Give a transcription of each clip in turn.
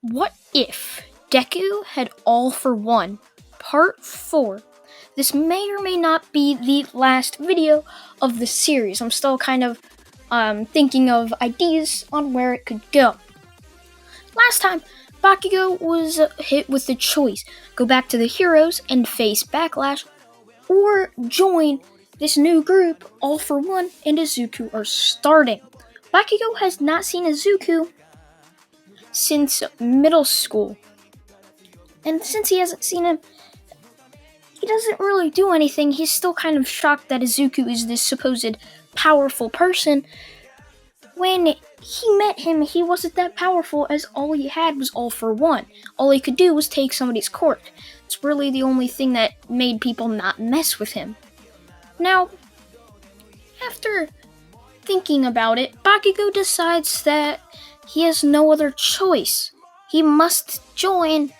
What if Deku had All for One, Part 4? This may or may not be the last video of the series. I'm still kind of thinking of ideas on where it could go. Last time, Bakugo was hit with the choice: go back to the heroes and face backlash, or join this new group. All for One and Izuku are starting. Bakugo has not seen Izuku since middle school. And since he hasn't seen him, he doesn't really do anything. He's still kind of shocked that Izuku is this supposed powerful person. When he met him, he wasn't that powerful, as all he had was All for One. All he could do was take somebody's quirk. It's really the only thing that made people not mess with him. Now, after thinking about it, Bakugo decides that he has no other choice. He must join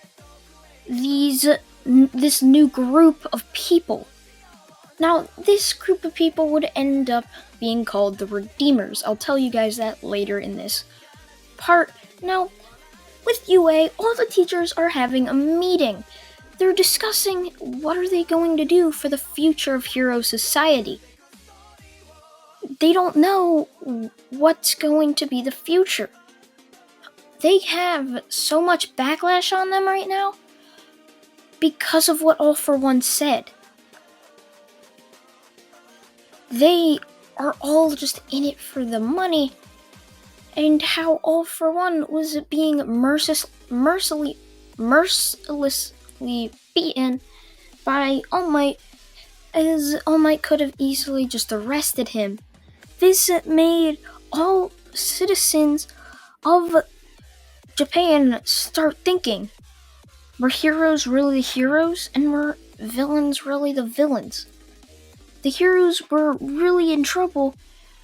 this new group of people. Now, this group of people would end up being called the Redeemers. I'll tell you guys that later in this part. Now, with UA, all the teachers are having a meeting. They're discussing what are they going to do for the future of Hero Society. They don't know what's going to be the future. They have so much backlash on them right now because of what All for One said. They are all just in it for the money, and how All for One was being mercilessly beaten by All Might, as All Might could have easily just arrested him. This made all citizens of Japan start thinking, were heroes really the heroes, and were villains really the villains? The heroes were really in trouble,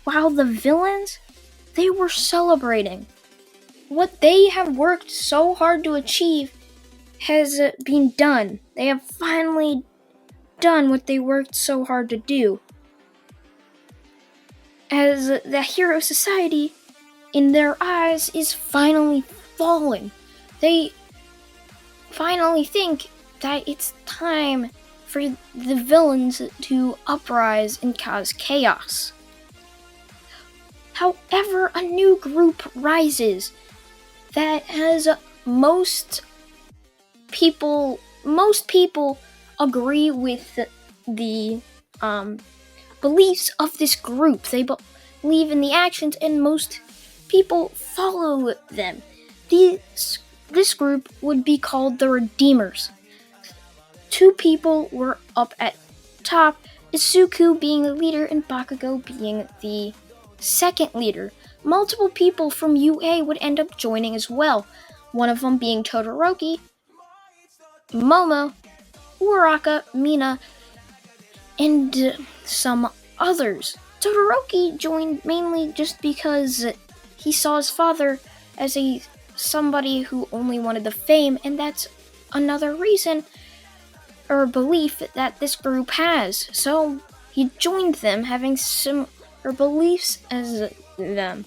while the villains, they were celebrating. What they have worked so hard to achieve has been done. They have finally done what they worked so hard to do. As the Hero Society, in their eyes, is finally falling. They finally think that it's time for the villains to uprise and cause chaos. However, a new group rises that has most people agree with the beliefs of this group. They believe in the actions, and most people follow them. This group would be called the Redeemers. Two people were up at top, Izuku being the leader and Bakugo being the second leader. Multiple people from UA would end up joining as well, one of them being Todoroki, Momo, Uraraka, Mina, and some others. Todoroki joined mainly just because he saw his father as somebody who only wanted the fame, and that's another reason or belief that this group has. So he joined them, having similar beliefs as them.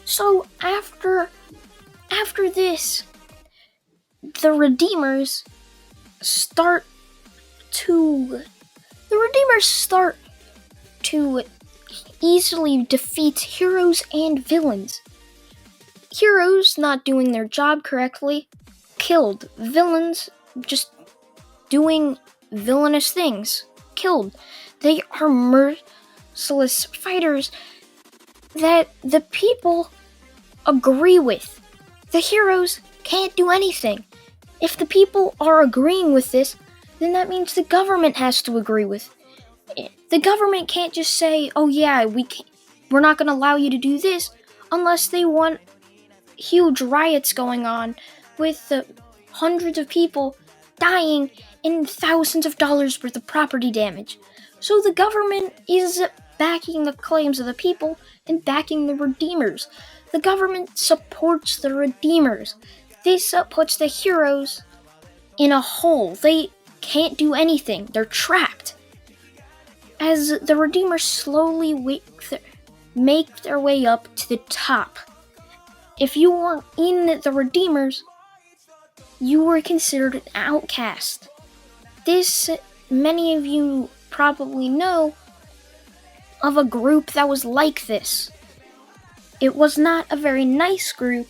So after this, the Redeemers start to easily defeat heroes and villains. Heroes not doing their job correctly, killed. Villains just doing villainous things, killed. They are merciless fighters that the people agree with. The heroes can't do anything. If the people are agreeing with this, then that means the government has to agree with it. The government can't just say, oh yeah, we're not going to allow you to do this, unless they want huge riots going on with hundreds of people dying and thousands of dollars worth of property damage. So the government is backing the claims of the people and backing the Redeemers. The government supports the Redeemers. This puts the heroes in a hole. They can't do anything. They're trapped. As the Redeemers slowly make their way up to the top, If you were in the Redeemers, you were considered an outcast. This, many of you probably know of a group that was like this. It was not a very nice group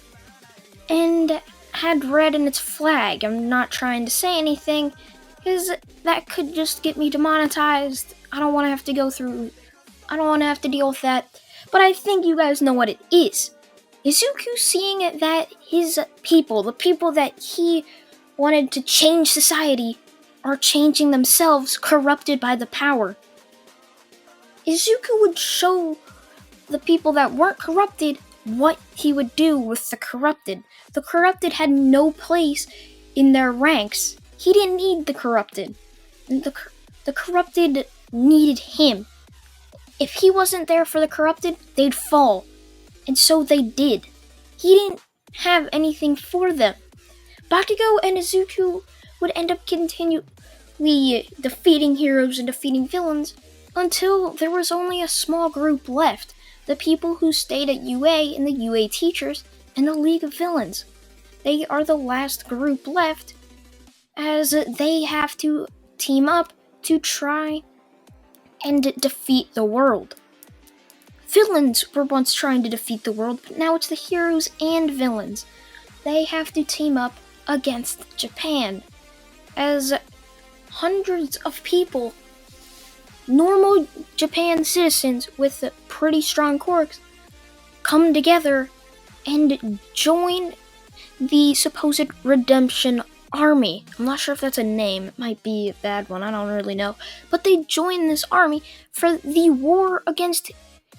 and had red in its flag. I'm not trying to say anything because that could just get me demonetized. I don't want to have to deal with that. But I think you guys know what it is. Izuku seeing that his people, the people that he wanted to change society, are changing themselves, corrupted by the power. Izuku would show the people that weren't corrupted what he would do with the corrupted. The corrupted had no place in their ranks. He didn't need the corrupted. The corrupted needed him. If he wasn't there for the corrupted, they'd fall. And so they did. He didn't have anything for them. Bakugo and Izuku would end up continually defeating heroes and defeating villains until there was only a small group left. The people who stayed at UA and the UA teachers and the League of Villains. They are the last group left as they have to team up to try and defeat the world. Villains were once trying to defeat the world, but now it's the heroes and villains. They have to team up against Japan as hundreds of people, normal Japan citizens with pretty strong quirks, come together and join the supposed Redemption Army. I'm not sure if that's a name. It might be a bad one. I don't really know. But they join this army for the war against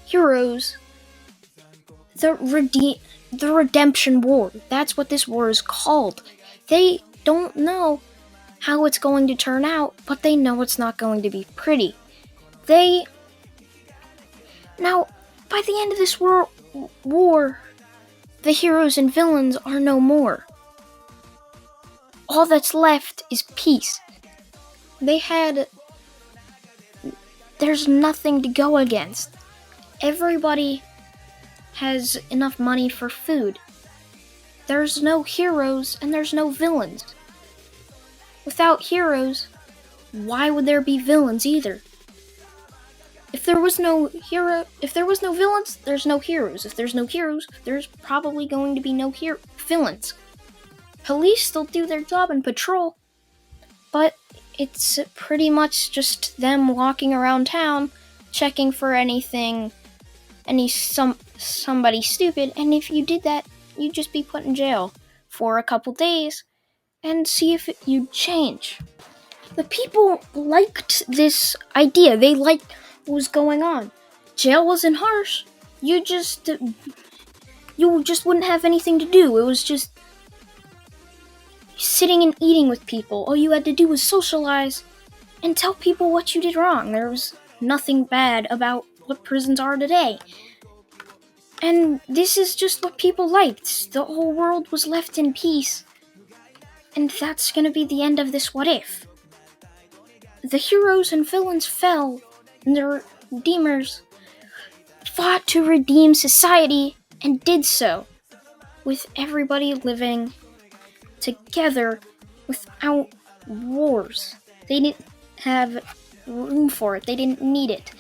heroes. The Redemption War. That's what this war is called. They don't know how it's going to turn out, but they know it's not going to be pretty. Now, by the end of this war, the heroes and villains are no more. All that's left is peace. There's nothing to go against. Everybody has enough money for food. There's no heroes and there's no villains. Without heroes, why would there be villains either? If there was no villains, there's no heroes. If there's no heroes, there's probably going to be no villains. Police still do their job and patrol, but it's pretty much just them walking around town, checking for somebody stupid, and if you did that, you'd just be put in jail for a couple days and see if you'd change. The people liked this idea. They liked what was going on. Jail wasn't harsh. You just wouldn't have anything to do. It was just sitting and eating with people. All you had to do was socialize and tell people what you did wrong. There was nothing bad about what prisons are today. And this is just what people liked. The whole world was left in peace. And that's gonna be the end of this what if. The heroes and villains fell, and the redeemers fought to redeem society and did so, with everybody living together without wars. They didn't have room for it. They didn't need it.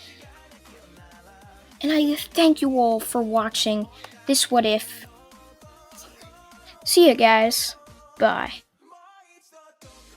And I thank you all for watching this what if. See ya, guys. Bye.